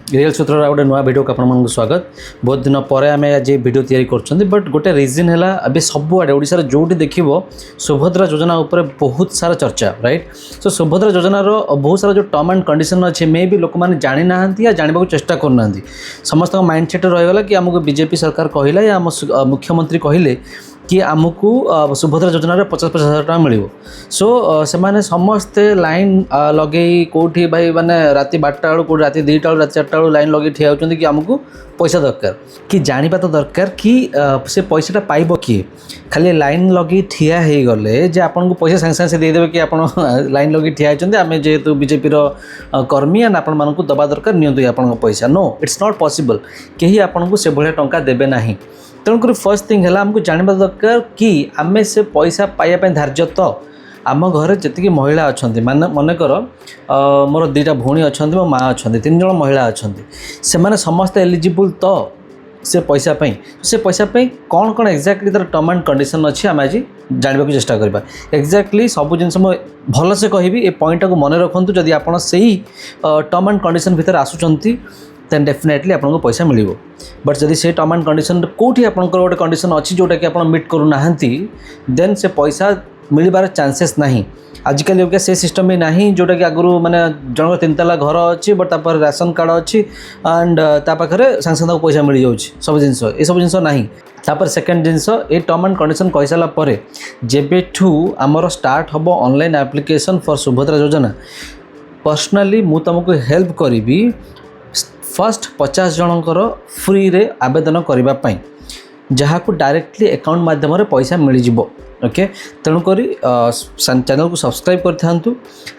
Real सूत्र गोटे नुआ भिडियो को आपको स्वागत। बहुत दिन पर आम आज भिड या बट गोटे रिजन है अभी सबुआड़े ओडिशार जोटी देख सुभद्रा योजना उपर बहुत सारा चर्चा राइट। सो सुभद्रा योजनार बहुत सारा जो टर्म एंड कंडीशन अच्छे मे भी लोक मैंने जानी ना या जानवा चेष्टा करना समस्त माइंड सेट रहीगला कि आमको बीजेपी सरकार कहला या आम मुख्यमंत्री कहले कि आमको सुभद्रा योजन 50,000 टका मिल। सो से माने समस्ते लाइन लगे कौटी भाई माने राति 12टा बेलू कौट राति 2टा बेलू राति 4टा बेलू लाइन लगे ठिया होचंदी कि आमको पैसा दरकार कि जानिबा तो दरकार कि से पैसाटा पाइबो किए। खाली लाइन लगे ठिया हे गले जे आपन को पैसा संग संग से दे देबे कि आपन लाइन लगे ठिया होचंदी आमे जेतु बीजेपी रो कर्मी एंड आपन मानकु दबा दरकार नियंतु आपन को पैसा। नो इट्स नॉट पॉसिबल केही आपन को से भले टंका देबे नहीं। तेणुक फर्स्ट थिंग है आमको जानवा दरकार कि आमे से पैसा पाइबा धार्य तो आम घर जी महिला अच्छा मान मनकर मोर 2टा भौणी अच्छा मो माँ अच्छा 3 जन महिला अच्छा से माने समस्त एलिजिबल तो से पैसा कौन कौन एक्जाक्टली तार टर्म एंड कंडीशन अच्छी आम आज जानवा चेष्टा करवा। एक्जाक्टली सब जिन भल से कहि ए पॉइंट को मन रखु जदि आप सही टर्म एंड कंडीशन भितर आसुचंती देन डेफिनेटली आपको पैसा मिल। बट जदि से टर्म एंड कंडीशन कौटी आपंकर गोटे कंडीशन अच्छी जोटा कि आप मीट करूना देन से पैसा मिलबार चांसेस नहीं। आजिकल से सिस्टम भी नहीं जोटा कि आगु मैंने जन 3 ताला घर अच्छी बट तापर राशन कार्ड अच्छी एंड तापाखे सांगे सांगे पैसा मिल जाऊँ सब जिन ये सब जिन ना। तापर सेकेंड जिनस ये टर्म एंड कंडीशन कही सारापर जेबेठू आमर स्टार्ट हम ऑनलाइन एप्लिकेशन फॉर सुभद्रा योजना पर्सनली मु तुमको हेल्प करी फर्स्ट 50 जनकर फ्री रे आवेदन करने जहाँ को डायरेक्टली अकाउंट माध्यम पैसा मिल जाव। ओके तेणुक चैनल को सब्सक्राइब कर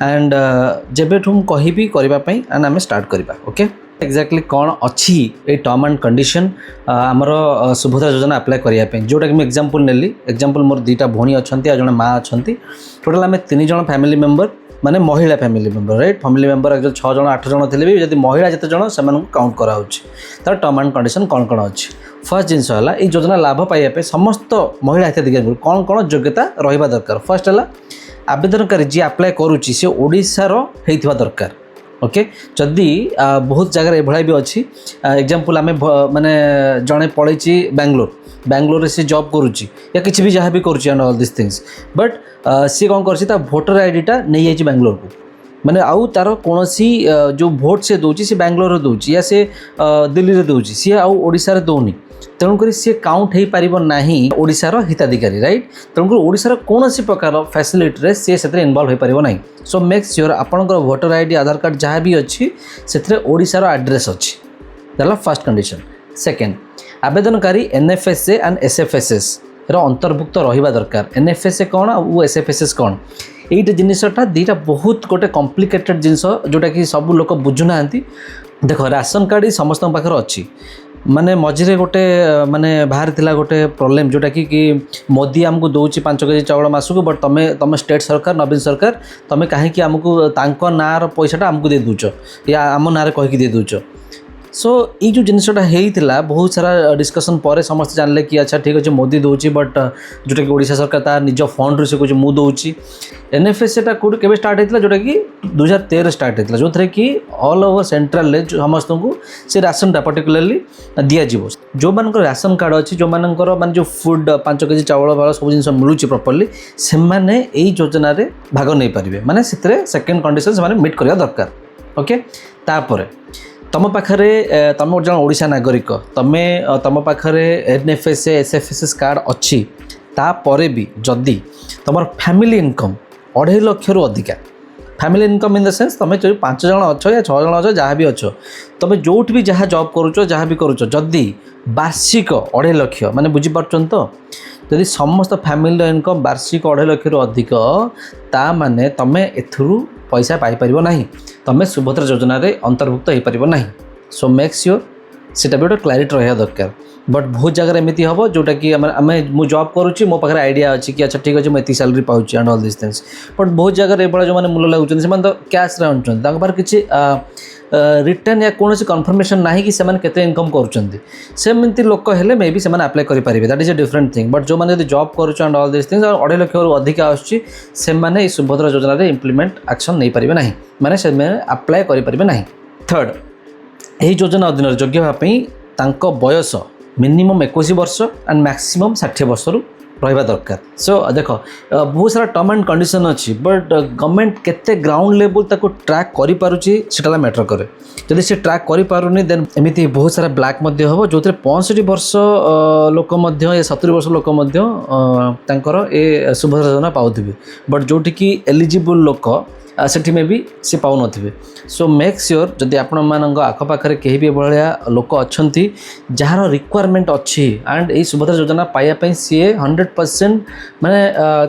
एंड जेबेठू कहि करने एंड आम स्टार्ट करवा। ओके एक्जाक्टली कौन अच्छी ये टर्म एंड कंडीशन आमर सुभद्रा योजना अप्लाई करने जोटा कि मुझे एग्जांपल नेली। एग्जांपल मोर 2टा भौणी अच्छा जड़े माँ अच्छा टोटाल आम 3 जन फैमिली मेंबर माने महिला family member right. Family member 6 जन 8 जन थे भी जब महिला जिते जन से काउंट कराऊँ तार टर्म एंड कंडीशन कौन कौन अच्छी। फर्स्ट जिनस है ये योजना लाभ पाइबा समस्त महिला हिताधिकारी कौन कौन योग्यता रहा दरकार। फर्स्ट है आवेदनकारी जी अप्लाई करुच्ची सी ओडिशार होइथिबा दरकार। ओके जदि बहुत जगह ये भी अच्छी एग्जांपल आम माने जड़े पढ़ी बेंगलोर से जॉब करुच्ची या किसी भी जहाँ भी करुच्ची and all this things but सी कौन कर भोटर आईडीटा नहीं जाइए बेंगलोर को माने आउ तार कौन जो भोट से दौर सी बेंगलोर दौर या से दिल्ली में दौर सी आउ ओडिशा रे दौनी तेणुक सी काउंट हो पार ना ओडिशार हिताधिकारी राइट। तेणुक ओडिशार कौन प्रकार फैसिलिटी सी से इनवॉल्व हो पार ना। सो मेक श्योर आपंकर भोटर आईडी आधार कार्ड जहाँ भी अच्छी से ओडिशार एड्रेस अच्छी देला फर्स्ट कंडीशन। सेकेंड आवेदनकारी एनएफएसए एंड एसएफएसएस अंतर्भुक्त रहा दरकार। एनएफएसए कौन और एसएफएसएस कौन ये जिनटा 2टा बहुत गोटे कॉम्प्लिकेटेड जिनस जोटा कि सब लोग बुझुना। देख राशन कार्ड समस्त पाखे अच्छी माने मझे गोटे माने बाहर थिला गोटे प्रॉब्लम जोटा कि मोदी आमको दौर 5 केजी चावल मासक बट तुम स्टेट सरकार नवीन सरकार तुम कहीं आमको नार पैसाटा आमको दे दूच या आम ना कहीकि दे दूच। सो ये जो जिनटा होता बहुत सारा डिस्कसन पर समस्त जानले कि अच्छा ठीक अच्छे मोदी दौर बट जोटा कि ओडिशा सरकार तार निज फंड से कहे मुझे दौची। एनएफएसएटा कौट के स्टार्ट होता जोटा कि 2013 स्टार्ट होता जो थे कि ऑल ओवर सेंट्रल समस्त को से राशनटा पर्टिकुलरली दिज्व जो मान राशन कार्ड अच्छी जो मान जो फूड 5 केजी चावल वाला सब जिन मिलूँ प्रॉपर्ली से माने योजना भाग नहीं पारे माने सेकेंड कंडीशन से मीट करवा दरकार। ओके तापर तुम पाखे तुम जन ओडिशा नागरिक तुम पाखे एनएफएसए एसएफएसएस कार्ड अच्छी तापर भी जदि तुम फैमिली इनकम 2.5 लाख रु अधिका family income in the sense तुम जो 5 जन अच्छो या 6 जन अच्छो जहाँ भी अच्छो तुम जो भी जहाँ जॉब करुच जहाँ भी करुच जदि वार्षिक 2.5 लाख माने बुझीपार तो जदि समस्त फैमिली इनकम वार्षिक 2.5 लाख रु अधिक ता माने तुम एथुरु पैसा पाइपर ना तुम सुभद्रा योजना अंतर्भुक्त हो पार ना। सो मेक श्योर सीटा भी गोटे क्लारिटी रहा दरकार। बट बहुत जगह एमती हम जोटा कि मुझे जॉब करुच्ची मो पाखे आइडिया अच्छी कि अच्छा ठीक अच्छे मुझे सैलरी पाऊँ and all this things but बहुत जगह ये जो मैंने मूल लगुच तो कैश आनुच्च किसी रिटर्न या कौन कन्फर्मेशन ना कि से इनकम करमती लोक हेल्ले मे बी से अप्लाई करेंगे that is a different thing. But जो मैंने जॉब करुच्च and all this things 2.5 lakh अधिक आसने सुभद्रा योजना इम्प्लीमेंट एक्शन नहीं पारे ना माने से अप्लाई करेंगे ना। थर्ड ଏହି ଯୋଜନା ଅଧୀନରେ ଯୋଗ୍ୟ ହେବା ପାଇଁ ତାଙ୍କ ବୟସ ମିନିମମ୍ 21 ବର୍ଷ ଆଣ୍ଡ ମ୍ୟାକ୍ସିମମ୍ 60 ବର୍ଷରୁ ରହିବା ଦରକାର। ସୋ ଦେଖ ବହୁତ ସାରା ଟର୍ମ ଆଣ୍ଡ କଣ୍ଡିସନ୍ ଅଛି, ବଟ୍ ଗଭର୍ଣ୍ଣମେଣ୍ଟ କେତେ ଗ୍ରାଉଣ୍ଡ ଲେବୁଲ୍ ତାକୁ ଟ୍ରାକ୍ କରିପାରୁଛି ସେଟା ମ୍ୟାଟର୍ କରେ। ଯଦି ସେ ଟ୍ରାକ୍ କରିପାରୁନି ଦେନ୍ ଏମିତି ବହୁତ ସାରା ବ୍ଲାକ୍ ମଧ୍ୟ ହେବ, ଯେଉଁଥିରେ 65 ବର୍ଷ ଲୋକ ମଧ୍ୟ 70 ବର୍ଷ ଲୋକ ମଧ୍ୟ ତାଙ୍କର ଏ ସୁଭଦ୍ରା ଯୋଜନା ପାଉଥିବେ, ବଟ୍ ଯେଉଁଠିକି ଏଲିଜିବୁଲ୍ ଲୋକ ସେଠି ମେ ବି ସେ ପାଉନଥିବେ। ସୋ ମେକ୍ ସିଓର ଯଦି ଆପଣମାନଙ୍କ ଆଖପାଖରେ କେହି ବି ଏଭଳିଆ ଲୋକ ଅଛନ୍ତି ଯାହାର ରିକ୍ୱାରମେଣ୍ଟ ଅଛି ଆଣ୍ଡ ଏଇ ସୁଭଦ୍ରା ଯୋଜନା ପାଇବା ପାଇଁ ସିଏ 100% ମାନେ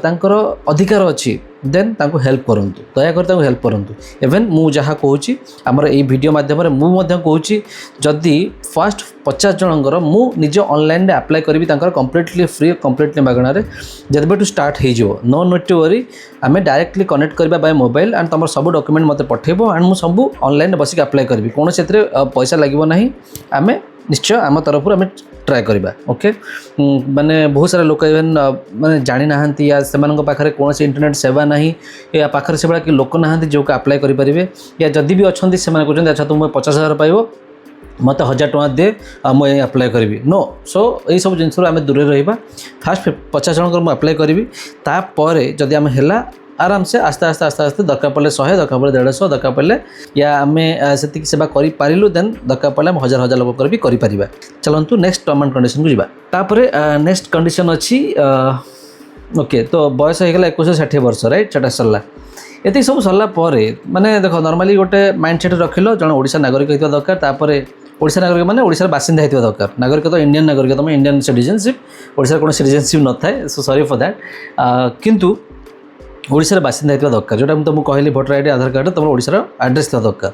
ତାଙ୍କର ଅଧିକାର ଅଛି, ଦେନ୍ ତାଙ୍କୁ ହେଲ୍ପ କରନ୍ତୁ, ଦୟାକରି ତାଙ୍କୁ ହେଲ୍ପ କରନ୍ତୁ। ଇଭେନ୍ ମୁଁ ଯାହା କହୁଛି ଆମର ଏଇ ଭିଡ଼ିଓ ମାଧ୍ୟମରେ ମୁଁ ମଧ୍ୟ କହୁଛି, ଯଦି ଫାର୍ଷ୍ଟ 50 ଜଣଙ୍କର ମୁଁ ନିଜ ଅନଲାଇନ୍ରେ ଆପ୍ଲାଏ କରିବି ତାଙ୍କର କମ୍ପ୍ଲିଟଲି ଫ୍ରି, କମ୍ପ୍ଲିଟଲି ମାଗଣାରେ ଯେବେଠୁ ଷ୍ଟାର୍ଟ ହେଇଯିବ। ନୋ ନଟ୍ ଟୁ ୱରି, ଆମେ ଡାଇରେକ୍ଟଲି କନେକ୍ଟ କରିବା ବାଇ ମୋବାଇଲ୍ ଆଣ୍ଡ ତୁମର ସବୁ ଡକ୍ୟୁମେଣ୍ଟ ମୋତେ ପଠାଇବ ଆଣ୍ଡ ମୁଁ ସବୁ ଅନଲାଇନ୍ରେ ବସିକି ଆପ୍ଲାଏ କରିବି, କୌଣସି ଏଥିରେ ପଇସା ଲାଗିବ ନାହିଁ। ଆମେ ନିଶ୍ଚୟ ଆମ ତରଫରୁ ଆମେ ଟ୍ରାଏ କରିବା। ଓକେ, ମାନେ ବହୁତ ସାରା ଲୋକ ଇଭେନ୍ ମାନେ ଜାଣିନାହାନ୍ତି ୟା ସେମାନଙ୍କ ପାଖରେ କୌଣସି ଇଣ୍ଟରନେଟ୍ ସେବା ନାହିଁ, ୟା ପାଖରେ ସେଭଳିଆ କି ଲୋକ ନାହାନ୍ତି ଯେଉଁକୁ ଆପ୍ଲାଏ କରିପାରିବେ, ୟା ଯଦି ବି ଅଛନ୍ତି ସେମାନେ କହୁଛନ୍ତି ଆଚ୍ଛା ତୁମେ 50,000 ପାଇବ, ମୋତେ 1,000 ଟଙ୍କା ଦେ ମୁଁ ଏ ଆପ୍ଲାଏ କରିବି। ନୋ, ସୋ ଏଇସବୁ ଜିନିଷରୁ ଆମେ ଦୂରରେ ରହିବା। ଫାର୍ଷ୍ଟ 50 ଜଣଙ୍କର ମୁଁ ଆପ୍ଲାଏ କରିବି, ତାପରେ ଯଦି ଆମେ ହେଲା ଆରାମସେ ଆସ୍ତେ ଆସ୍ତେ ଦରକାର ପଡ଼ିଲେ 100, ଦରକାର ପଡ଼ିଲେ 150, ଦରକାର ପଡ଼ିଲେ ୟା ଆମେ ସେତିକି ସେବା କରିପାରିଲୁ ଦେନ୍ ଦରକାର ପଡ଼ିଲେ ଆମେ ହଜାର ଲୋକଙ୍କର ବି କରିପାରିବା। ଚାଲନ୍ତୁ ନେକ୍ସଟ ଟର୍ମ ଆଣ୍ଡ କଣ୍ଡିସନକୁ ଯିବା। ତାପରେ ନେକ୍ସଟ କଣ୍ଡିସନ୍ ଅଛି, ଓକେ, ତ ବୟସ ହେଇଗଲା 21-60 ବର୍ଷ, ରାଇଟ୍, ସେଟା ସରିଲା। ଏତିକି ସବୁ ସରିଲା ପରେ ମାନେ ଦେଖ ନର୍ମାଲି ଗୋଟେ ମାଇଣ୍ଡ ସେଟ୍ ରଖିଲ ଜଣେ ଓଡ଼ିଶା ନାଗରିକ ହେଇଥିବା ଦରକାର। ତାପରେ ଓଡ଼ିଶା ନାଗରିକ ମାନେ ଓଡ଼ିଶାର ବାସିନ୍ଦା ହେଇଥିବା ଦରକାର। ନାଗରିକ ତ ଇଣ୍ଡିଆନ୍ ନାଗରିକ, ତୁମେ ଇଣ୍ଡିଆନ୍ ସିଟିଜେନସିପ୍, ଓଡ଼ିଶାର କ'ଣ ସିଟିଜେନସିପ୍ ନଥାଏ, ସୋ ସରି ଫର୍ ଦ୍ୟାଟ୍। କିନ୍ତୁ ଓଡ଼ିଶାର ବାସିନ୍ଦା ହେଇଥିବା ଦରକାର, ଯେଉଁଟା ମୁଁ ତୁମକୁ କହିଲି ଭୋଟର ଆଇଡ଼ି, ଆଧାର କାର୍ଡ଼, ତୁମର ଓଡ଼ିଶାର ଆଡ୍ରେସ୍ ଥିବା ଦରକାର।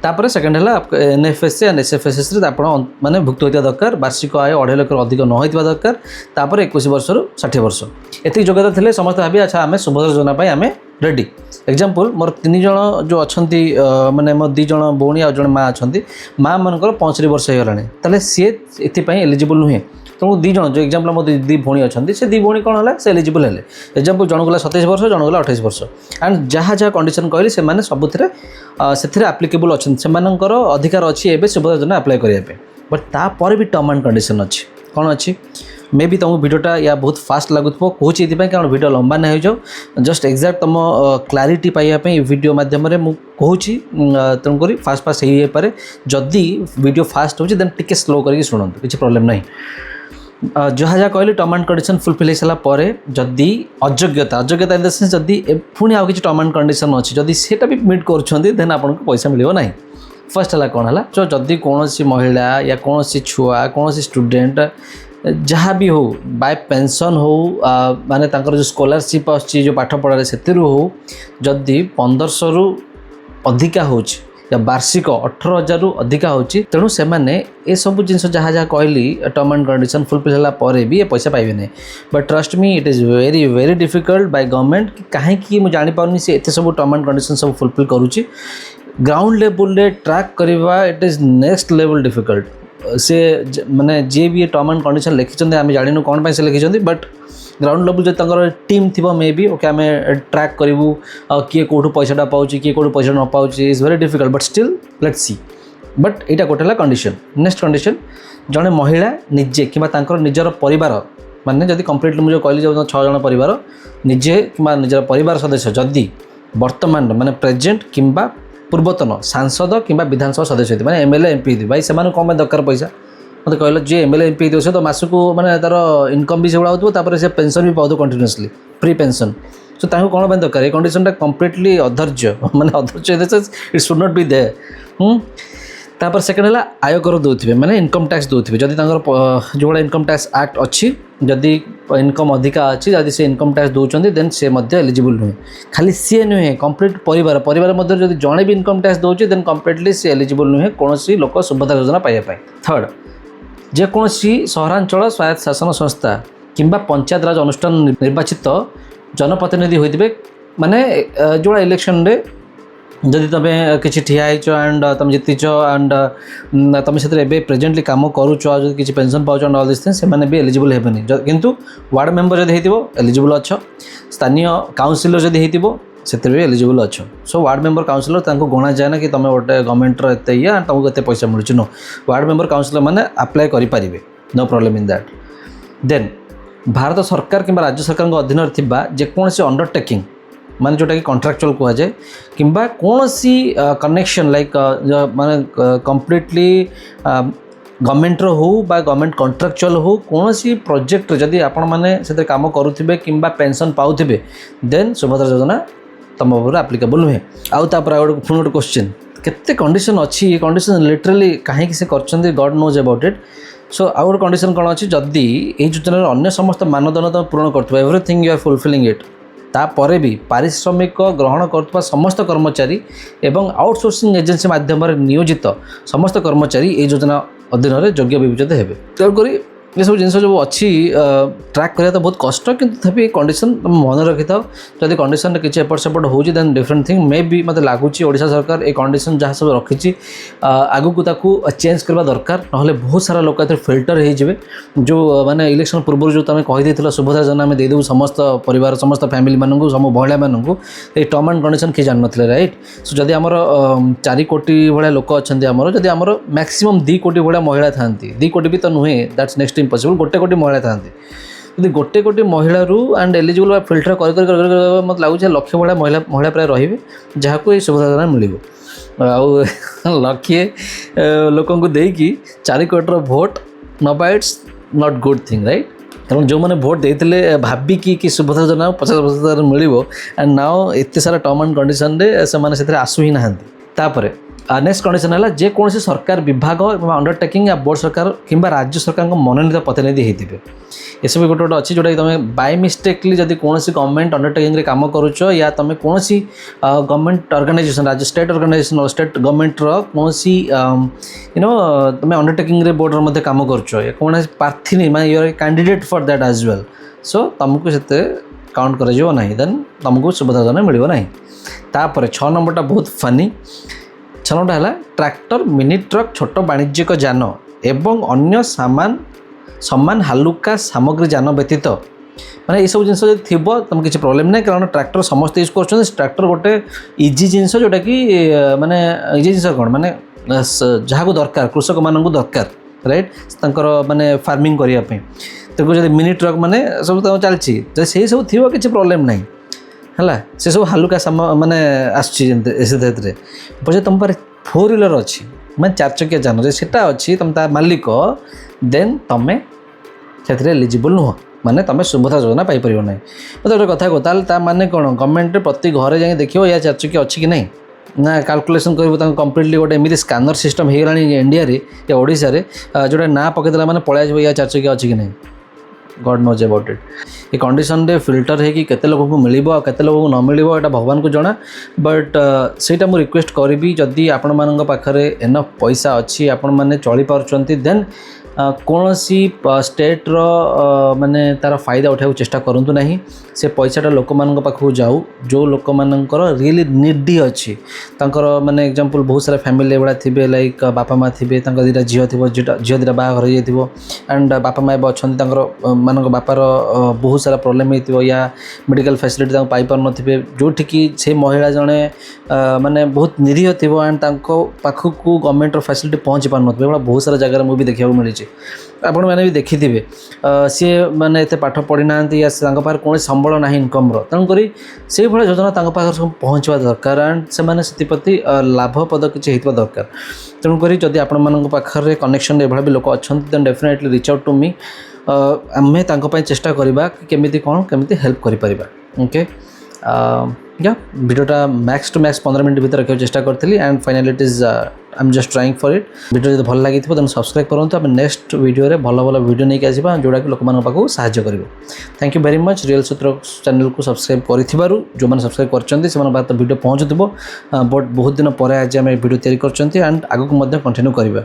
ତାପରେ ସେକେଣ୍ଡ ହେଲା NFSC ଆଣ୍ଡ SFSSରେ ଆପଣ ମାନେ ଭୁକ୍ତ ହୋଇଥିବା ଦରକାର। ବାର୍ଷିକ ଆୟ 2.5 ଲକ୍ଷରୁ ଅଧିକ ନ ହୋଇଥିବା ଦରକାର। ତାପରେ 21 ବର୍ଷରୁ 60 ବର୍ଷ। ଏତିକି ଯୋଗ୍ୟତା ଥିଲେ ସମସ୍ତେ ଭାବିବେ ଆଚ୍ଛା ଆମେ ସୁଭଦ୍ରା ଯୋଜନା ପାଇଁ ଆମେ ରେଡ଼ି। ଏକ୍ଜାମ୍ପଲ୍ ମୋର 3 ଜଣ ଯେଉଁ ଅଛନ୍ତି, ମାନେ ମୋ 2 ଜଣ ଭଉଣୀ ଆଉ ଜଣେ ମା ଅଛନ୍ତି, ମା ମାନଙ୍କର 65 ବର୍ଷ ହେଇଗଲାଣି, ତାହେଲେ ସିଏ ଏଥିପାଇଁ ଏଲିଜିବୁଲ୍ ନୁହେଁ। ତେଣୁ 2 ଜଣ ଯେଉଁ ଏକ୍ଜାମ୍ପଲ୍ ମୋ 2 ଭଉଣୀ ଅଛନ୍ତି, ସେ 2 ଭଉଣୀ କ'ଣ ହେଲା ସେ ଏଲିଜିବୁଲ୍ ହେଲେ। ଏକ୍ଜାମ୍ପଲ୍ ଜଣକୁ ହେଲା 27 ବର୍ଷ, ଜଣକୁ ହେଲା 28 ବର୍ଷ। ଆଣ୍ଡ ଯାହା କଣ୍ଡିସନ୍ କହିଲି ସେମାନେ ସବୁଥିରେ ସେଥିରେ ଆପ୍ଲିକେବୁଲ୍ ଅଛନ୍ତି, ସେମାନଙ୍କର ଅଧିକାର ଅଛି ଏବେ ସୁଭଦ୍ରା ଯୋଜନା ଆପ୍ଲାଏ କରିବା ପାଇଁ। ବଟ୍ ତାପରେ ବି ଟର୍ମ ଆଣ୍ଡ କଣ୍ଡିସନ୍ ଅଛି। କ'ଣ ଅଛି? ମେ ବି ତୁମକୁ ଭିଡ଼ିଓଟା ୟା ବହୁତ ଫାଷ୍ଟ ଲାଗୁଥିବ, କହୁଛି ଏଥିପାଇଁ କାରଣ ଭିଡ଼ିଓ ଲମ୍ବା ନ ହେଇଯାଉ, ଜଷ୍ଟ ଏକ୍ଜାକ୍ଟ ତୁମ କ୍ଲାରିଟି ପାଇବା ପାଇଁ ଏ ଭିଡ଼ିଓ ମାଧ୍ୟମରେ ମୁଁ କହୁଛି। ତେଣୁକରି ଫାଷ୍ଟ ହେଇପାରେ, ଯଦି ଭିଡ଼ିଓ ଫାଷ୍ଟ ହେଉଛି ଦେନ୍ ଟିକେ ସ୍ଲୋ କରିକି ଶୁଣନ୍ତୁ, କିଛି ପ୍ରୋବ୍ଲେମ୍ ନାହିଁ। ଯାହା କହିଲି ଟର୍ମ ଆଣ୍ଡ କଣ୍ଡିସନ୍ ଫୁଲଫିଲ୍ ହେଇସାରିଲା ପରେ ଯଦି ଅଯୋଗ୍ୟତା ଇନ୍ ଦ ସେନ୍ସ ଯଦି ପୁଣି ଆଉ କିଛି ଟର୍ମ ଆଣ୍ଡ କଣ୍ଡିସନ୍ ଅଛି, ଯଦି ସେଇଟା ବି ମିଟ୍ କରୁଛନ୍ତି ଦେନ୍ ଆପଣଙ୍କୁ ପଇସା ମିଳିବ ନାହିଁ। ଫାର୍ଷ୍ଟ ହେଲା କ'ଣ ହେଲା, ଯଦି କୌଣସି ମହିଳା ୟା କୌଣସି ଛୁଆ, କୌଣସି ଷ୍ଟୁଡେଣ୍ଟ ଯାହା ବି ହେଉ ବାଇ ପେନ୍ସନ୍ ହେଉ, ମାନେ ତାଙ୍କର ଯେଉଁ ସ୍କଲାରସିପ୍ ଆସୁଛି ଯେଉଁ ପାଠ ପଢ଼ାରେ ସେଥିରୁ ହେଉ, ଯଦି 1500ରୁ ଅଧିକା ହେଉଛି या वार्षिक 18,000 अधिका होची तेणु से माने ए सब जिनस जहाँ कहली टर्म एंड कंडीशन फुलफिल होला परे भी ये पैसा पाइबे नहीं but trust me it is very very difficult by government कहीं मुझे जानी पाउनी से एते सब टर्म एंड कंडीशन सब फुलफिल करूची ग्राउंड लेवल रे ट्रैक करवा it is next level difficult से माने जे भी टर्म एंड कंडीशन लिखिं आम जानू कौन से लिखिं बट ग्राउंड लेवल जो तंकर टीम थी मे बी ओके आम ट्रैक करूँ किए कौटू पैसाटा पाँच किए कौटू पैसा न पाँच is very difficult but still let's see but यहाँ गोटे कंडीशन नेक्स्ट कंडीशन जड़े महिला निजे कि निजर परिवार माने जदि कम्प्लीटली मुझे कहली जो 6 जन परिवार निजे कि निजर परिवार सदस्य जदि वर्तमान माने प्रेजेंट किंबा पूर्वतन सांसद कि विधानसभा सदस्य थी माने एमएलए एमपी थी भाई से कम दरकार पैसा मतलब कहल जी एमएलए एमपी थी से तो मासक माने तार इनकम भी से होता से पेंशन भी पाऊ कंटिन्यूअसली फ्री पेंशन सो कौन दरकार ये कंडीशन कम्प्लीटली अधर्य माने अधर्य it should not be there तापर सेकेंड है आयकर दौथे मैंने इनकम टैक्स दौथे जदि जो भाई इनकम टैक्स एक्ट अच्छी जदि इनकम अधिका अच्छी जदि से इनकम टैक्स दौरान देन से एलिजिबल नुहे खाली सी नुहे कंप्लीट परिवार मध्य जदि जड़े भी इनकम टैक्स दौर देन कंप्लीटली सी एलिजिबल नुहे कौन लोक सुभद्रा योजना पाइबा थर्ड जेकोसी सहरांचल स्वायत्त शासन संस्था किंबा पंचायत राज अनुष्ठान निर्वाचित जनप्रतिनिधि होते माने जो इलेक्शन रे जदि तुम्हें किसी ठिया एंड तुम जीतीच एंड तुम से प्रेजेंटली कम करुच किसी पेंशन पाँच एंड ऑल दिस थिंग्स से भी एलिजिबल हेबेनी किंतु वार्ड मेंबर जदि होइतिबो एलिजिबल अच्छ स्थानीय काउंसिलर जदि होइतिबो ସେଥିରେ ବି ଏଲିଜିବଲ୍ ଅଛ। ସୋ ୱାର୍ଡ଼ ମେମ୍ବର କାଉନସିଲର ତାଙ୍କୁ ଗଣା ଯାଏ ନା କି ତୁମେ ଗୋଟେ ଗଭର୍ଣ୍ଣମେଣ୍ଟର ଏତେ ଇଏ ତୁମକୁ ଏତେ ପଇସା ମିଳୁଛି। नो, ୱାର୍ଡ଼ ମେମ୍ବର କାଉନସିଲର ମାନେ ଆପ୍ଲାଏ କରିପାରିବେ, नो ପ୍ରୋବ୍ଲେମ୍ ଇନ୍ ଦ୍ୟାଟ୍। ଦେନ୍ ଭାରତ ସରକାର କିମ୍ବା ରାଜ୍ୟ ସରକାରଙ୍କ ଅଧୀନରେ ଥିବା ଯେକୌଣସି ଅଣ୍ଡରଟେକିଂ ମାନେ ଯେଉଁଟାକି କଣ୍ଟ୍ରାକ୍ଚୁଆଲ୍ କୁହାଯାଏ କିମ୍ବା କୌଣସି କନେକ୍ସନ୍ ଲାଇକ୍ ମାନେ କମ୍ପ୍ଲିଟଲି ଗଭର୍ଣ୍ଣମେଣ୍ଟର ହେଉ ବା ଗଭର୍ଣ୍ଣମେଣ୍ଟ କଣ୍ଟ୍ରାକ୍ଚୁଆଲ୍ ହେଉ କୌଣସି ପ୍ରୋଜେକ୍ଟରେ ଯଦି ଆପଣମାନେ ସେଥିରେ କାମ କରୁଥିବେ କିମ୍ବା ପେନ୍ସନ୍ ପାଉଥିବେ ଦେନ୍ ସୁଭଦ୍ରା ଯୋଜନା ତୁମ ଉପରେ ଆପ୍ଲିକେବଲ୍ ନୁହେଁ। ଆଉ ତାପରେ ଆଉ ଗୋଟେ ପୁଣି ଗୋଟେ କ୍ୱେଶ୍ଚିନ୍, କେତେ କଣ୍ଡିସନ୍ ଅଛି, ଏ କଣ୍ଡିସନ୍ ଲିଟରାଲି କାହିଁକି ସେ କରିଛନ୍ତି ଗଡ୍ ନୋଜ୍ ଆବାଉଟ୍ ଇଟ୍। ସୋ ଆଉ ଗୋଟେ କଣ୍ଡିସନ୍ କ'ଣ ଅଛି, ଯଦି ଏହି ଯୋଜନାର ଅନ୍ୟ ସମସ୍ତ ମାନଦଣ୍ଡ ତୁମେ ପୂରଣ କରୁଥିବ ଏଭ୍ରିଥିଙ୍ଗ ୟୁ ଆର୍ ଫୁଲଫିଲିଂ ଇଟ୍, ତାପରେ ବି ପାରିଶ୍ରମିକ ଗ୍ରହଣ କରୁଥିବା ସମସ୍ତ କର୍ମଚାରୀ ଏବଂ ଆଉଟସୋର୍ସିଂ ଏଜେନ୍ସି ମାଧ୍ୟମରେ ନିୟୋଜିତ ସମସ୍ତ କର୍ମଚାରୀ ଏହି ଯୋଜନା ଅଧୀନରେ ଯୋଗ୍ୟ ବିବେଚିତ ହେବେ। ତେଣୁକରି ଏସବୁ ଜିନିଷ ଯେଉଁ ଅଛି ଟ୍ରାକ୍ କରିବା ତ ବହୁତ କଷ୍ଟ, କିନ୍ତୁ ତଥାପି କଣ୍ଡିସନ୍ ତୁମେ ମନେ ରଖିଥାଅ। ଯଦି କଣ୍ଡିସନ୍ରେ କିଛି ଏପଟ ସେପଟ ହେଉଛି ଦେନ୍ ଡିଫରେଣ୍ଟ ଥିଙ୍ଗ ମେ ବି ମୋତେ ଲାଗୁଛି ଓଡ଼ିଶା ସରକାର ଏ କଣ୍ଡିସନ୍ ଯାହା ସବୁ ରଖିଛି ଆଗକୁ ତାକୁ ଚେଞ୍ଜ କରିବା ଦରକାର, ନହେଲେ ବହୁତ ସାରା ଲୋକ ଏଥିରେ ଫିଲ୍ଟର ହେଇଯିବେ। ଯେଉଁ ମାନେ ଇଲେକ୍ସନ୍ ପୂର୍ବରୁ ଯେଉଁ ତୁମେ କହିଦେଇଥିଲ ସୁଭଦ୍ରା ଯୋଜନା ଆମେ ଦେଇଦେବୁ ସମସ୍ତ ପରିବାର ସମସ୍ତ ଫ୍ୟାମିଲିମାନଙ୍କୁ ସବୁ ମହିଳାମାନଙ୍କୁ, ଏଇ ଟର୍ମ ଆଣ୍ଡ କଣ୍ଡିସନ୍ କିଏ ଜାଣିନଥିଲେ ରାଇଟ୍। ସୋ ଯଦି ଆମର 4 କୋଟି ଭଳିଆ ଲୋକ ଅଛନ୍ତି ଆମର, ଯଦି ଆମର ମ୍ୟାକ୍ସିମମ୍ 2 କୋଟି ଭଳିଆ ମହିଳା ଥାଆନ୍ତି, 2 କୋଟି ବି ତ ନୁହେଁ, ଦ୍ୟାଟ୍ସ ନେକ୍ସଟ ଇମ୍ପସିବଲ୍, 1 କୋଟି ମହିଳା ଥାଆନ୍ତି, ଯଦି 1 କୋଟି ମହିଳାରୁ ଆଣ୍ଡ ଏଲିଜିବଲ୍ ବା ଫିଲ୍ଟର କରି ମୋତେ ଲାଗୁଛି ଲକ୍ଷ ଭଳିଆ ମହିଳା ପ୍ରାୟ ରହିବେ ଯାହାକୁ ଏଇ ସୁଭଦ୍ରା ଯୋଜନା ମିଳିବ। ଆଉ ଲକ୍ଷେ ଲୋକଙ୍କୁ ଦେଇକି 4 କୋଟିର ଭୋଟ୍ ନେବା it's not good thing right. କାରଣ ଯେଉଁମାନେ ଭୋଟ୍ ଦେଇଥିଲେ ଭାବିକି କି ସୁଭଦ୍ରା ଯୋଜନା 50% ମିଳିବ ଆଣ୍ଡ ନାଓ ଏତେ ସାରା ଟର୍ମ ଆଣ୍ଡ କଣ୍ଡିସନ୍ରେ ସେମାନେ ସେଥିରେ ଆସୁ ହିଁ ନାହାନ୍ତି। ତାପରେ ନେକ୍ସଟ କଣ୍ଡିସନ୍ ହେଲା ଯେକୌଣସି ସରକାର ବିଭାଗ ଏବଂ ଅଣ୍ଡରଟେକିଂ ୟା ବୋର୍ଡ଼ ସରକାର କିମ୍ବା ରାଜ୍ୟ ସରକାରଙ୍କ ମନୋନୀତ ପ୍ରତିନିଧି ହେଇଥିବେ। ଏସବୁ ଗୋଟେ ଗୋଟେ ଅଛି ଯେଉଁଟାକି ତୁମେ ବାଇ ମିଷ୍ଟେକଲି ଯଦି କୌଣସି ଗଭର୍ଣ୍ଣମେଣ୍ଟ ଅଣ୍ଡରଟେକିଂରେ କାମ କରୁଛ ୟା ତୁମେ କୌଣସି ଗଭର୍ଣ୍ଣମେଣ୍ଟ ଅର୍ଗାନାଇଜେସନ୍ ରାଜ୍ୟ ଷ୍ଟେଟ୍ ଅର୍ଗାନାଇଜେସନ୍ ଷ୍ଟେଟ୍ ଗଭର୍ଣ୍ଣମେଣ୍ଟର କୌଣସି ତୁମେ ଅଣ୍ଡରଟେକିଂରେ ବୋର୍ଡ଼ର ମଧ୍ୟ କାମ କରୁଛ, କୌଣସି ପ୍ରାର୍ଥିନୀ ମାନେ you are candidate for that as well, so ତୁମକୁ ସେତେ କାଉଣ୍ଟ କରାଯିବ ନାହିଁ, ଦେନ୍ ତୁମକୁ ସୁଭଦ୍ରା ଯୋଜନା ମିଳିବ ନାହିଁ। ତାପରେ 6 ନମ୍ବରଟା ବହୁତ ଫନି। 6 ନମ୍ବରଟା ହେଲା ଟ୍ରାକ୍ଟର, ମିନି ଟ୍ରକ୍, ଛୋଟ ବାଣିଜ୍ୟିକ ଯାନ ଏବଂ ଅନ୍ୟ ସମାନ ହାଲୁକା ସାମଗ୍ରୀ ଯାନ ବ୍ୟତୀତ, ମାନେ ଏସବୁ ଜିନିଷ ଯଦି ଥିବ ତୁମେ କିଛି ପ୍ରୋବ୍ଲେମ୍ ନାହିଁ, କାରଣ ଟ୍ରାକ୍ଟର ସମସ୍ତେ ୟୁଜ୍ କରୁଛନ୍ତି। ଟ୍ରାକ୍ଟର ଗୋଟେ ଇଜି ଜିନିଷ ଯେଉଁଟାକି ମାନେ ଇଜି ଜିନିଷ କ'ଣ ମାନେ ଯାହାକୁ ଦରକାର କୃଷକମାନଙ୍କୁ ଦରକାର ରାଇଟ୍, ତାଙ୍କର ମାନେ ଫାର୍ମିଂ କରିବା ପାଇଁ। ତେଣୁ ଯଦି ମିନି ଟ୍ରକ୍ ମାନେ ସବୁ ତ ଚାଲିଛି, ଯଦି ସେଇ ସବୁ ଥିବ କିଛି ପ୍ରୋବ୍ଲେମ୍ ନାହିଁ ହେଲା। ସେସବୁ ହାଲୁକା ମାନେ ଆସୁଛି ଯେମିତି ସେଥିରେ ପଛେ ତୁମ ପାଖରେ 4 ହ୍ୱିଲର୍ ଅଛି ମାନେ 4 ଚକିଆ ଯାନ ଯଦି ସେଇଟା ଅଛି ତୁମେ ତା ମାଲିକ, ଦେନ୍ ତୁମେ ସେଥିରେ ଏଲିଜିବଲ୍ ନୁହଁ, ମାନେ ତୁମେ ସୁଭଦ୍ରା ଯୋଜନା ପାଇପାରିବ ନାହିଁ। ମୋତେ ଗୋଟେ କଥା କୁହ, ତାହେଲେ ତା ମାନେ କ'ଣ ଗଭର୍ଣ୍ଣମେଣ୍ଟରେ ପ୍ରତି ଘରେ ଯାଇକି ଦେଖିବ ୟା 4 ଚକିଆ ଅଛି କି ନାହିଁ, ନା କାଲକୁଲେସନ୍ କରିବ ତାଙ୍କୁ କମ୍ପ୍ଲିଟଲି ଗୋଟେ ଏମିତି ସ୍କାନର ସିଷ୍ଟମ୍ ହେଇଗଲାଣି ଇଣ୍ଡିଆରେ ୟା ଓଡ଼ିଶାରେ ଯେଉଁଟା ନାଁ ପକାଇଦେଲା ମାନେ ପଳାଇ ଆସିବ ୟା 4 ଚକିଆ ଅଛି କି ନାହିଁ। God knows about it. ଏ କଣ୍ଡିସନ୍ରେ ଫିଲ୍ଟର ହେଇକି କେତେ ଲୋକଙ୍କୁ ମିଳିବ ଆଉ କେତେ ଲୋକଙ୍କୁ ନ ମିଳିବ ଏଇଟା ଭଗବାନଙ୍କୁ ଜଣା। ବଟ୍ ସେଇଟା ମୁଁ ରିକ୍ୱେଷ୍ଟ କରିବି, ଯଦି ଆପଣମାନଙ୍କ ପାଖରେ ଏନଫ୍ ପଇସା ଅଛି, ଆପଣମାନେ ଚଳିପାରୁଛନ୍ତି, ଦେନ୍ କୌଣସି ଷ୍ଟେଟ୍ର ମାନେ ତା'ର ଫାଇଦା ଉଠାଇବାକୁ ଚେଷ୍ଟା କରନ୍ତୁ ନାହିଁ। ସେ ପଇସାଟା ଲୋକମାନଙ୍କ ପାଖକୁ ଯାଉ ଯେଉଁ ଲୋକମାନଙ୍କର ରିଏଲି ନିଡି ଅଛି, ତାଙ୍କର ମାନେ ଏକ୍ଜାମ୍ପଲ୍ ବହୁତ ସାରା ଫ୍ୟାମିଲି ଏଭଳିଆ ଥିବେ, ଲାଇକ୍ ବାପା ମା ଥିବେ, ତାଙ୍କ 2ଟା ଝିଅ ଥିବ, ଝିଅ 2ଟା ବାହାଘର ହେଇଯାଇଥିବ ଆଣ୍ଡ ବାପା ମା ଏବେ ଅଛନ୍ତି, ତାଙ୍କର ମାନଙ୍କ ବାପାର ବହୁତ ସାରା ପ୍ରୋବ୍ଲେମ୍ ହେଇଥିବ ୟା ମେଡ଼ିକାଲ ଫ୍ୟାସିଲିଟି ତାଙ୍କୁ ପାଇପାରୁନଥିବେ, ଯେଉଁଠିକି ସେ ମହିଳା ଜଣେ ମାନେ ବହୁତ ନିରୀହ ଥିବ ଆଣ୍ଡ ତାଙ୍କ ପାଖକୁ ଗଭର୍ଣ୍ଣମେଣ୍ଟର ଫ୍ୟାସିଲିଟି ପହଞ୍ଚି ପାରୁନଥିବ। ଏଭଳିଆ ବହୁତ ସାରା ଜାଗାରେ ମୁଁ ବି ଦେଖିବାକୁ ମିଳିଛି, ଆପଣମାନେ ବି ଦେଖିଥିବେ। ସିଏ ମାନେ ଏତେ ପାଠ ପଢ଼ିନାହାନ୍ତି ୟା ତାଙ୍କ ପାଖରେ କୌଣସି ସମ୍ବଳ ନାହିଁ ଇନକମ୍ର, ତେଣୁକରି ସେଇଭଳିଆ ଯୋଜନା ତାଙ୍କ ପାଖରେ ସବୁ ପହଞ୍ଚିବା ଦରକାର ଆଣ୍ଡ ସେମାନେ ସେଥିପ୍ରତି ଲାଭପ୍ରଦ କିଛି ହେଇଥିବା ଦରକାର। ତେଣୁକରି ଯଦି ଆପଣମାନଙ୍କ ପାଖରେ କନେକ୍ସନ୍ରେ ଏଭଳିଆ ବି ଲୋକ ଅଛନ୍ତି, then definitely reach out to me. ଆମେ ତାଙ୍କ ପାଇଁ ଚେଷ୍ଟା କରିବା କେମିତି କ'ଣ କେମିତି ହେଲ୍ପ କରିପାରିବା। ଓକେ, ভিডিওটা ম্যাক্স টু ম্যাক্স 15 মিনিট ভিতরে রଖିବାକୁ ଚେଷ୍ଟା କରିଥିଲି and finally it is I am just trying for it. Video ଯଦି ଭଲ ଲାଗିଥିବ ଦେନ୍ ସବସ୍କ୍ରାଇବ୍ କରନ୍ତୁ। ଆମେ ନେକ୍ସଟ ଭିଡ଼ିଓରେ ଭଲ ଭଲ ଭିଡ଼ିଓ ନେଇକି ଆସିବା ଯେଉଁଟାକି ଲୋକମାନଙ୍କ ପାଖକୁ ସାହାଯ୍ୟ କରିବ। Thank you very much. Real Sutra ଚ୍ୟାନେଲକୁ ସବସ୍କ୍ରାଇବ୍ କରିଥିବାରୁ, ଯେଉଁମାନେ ସବସ୍କ୍ରାଇବ୍ କରିଛନ୍ତି ସେମାନଙ୍କ ପାଖରେ ଭିଡ଼ିଓ ପହଞ୍ଚୁଥିବ। ବଟ୍ ବହୁତ ଦିନ ପରେ ଆଜି ଆମେ ଭିଡ଼ିଓ ତିଆରି କରିଛନ୍ତି ଆଣ୍ଡ ଆଗକୁ ମଧ୍ୟ କଣ୍ଟିନ୍ୟୁ କରିବା।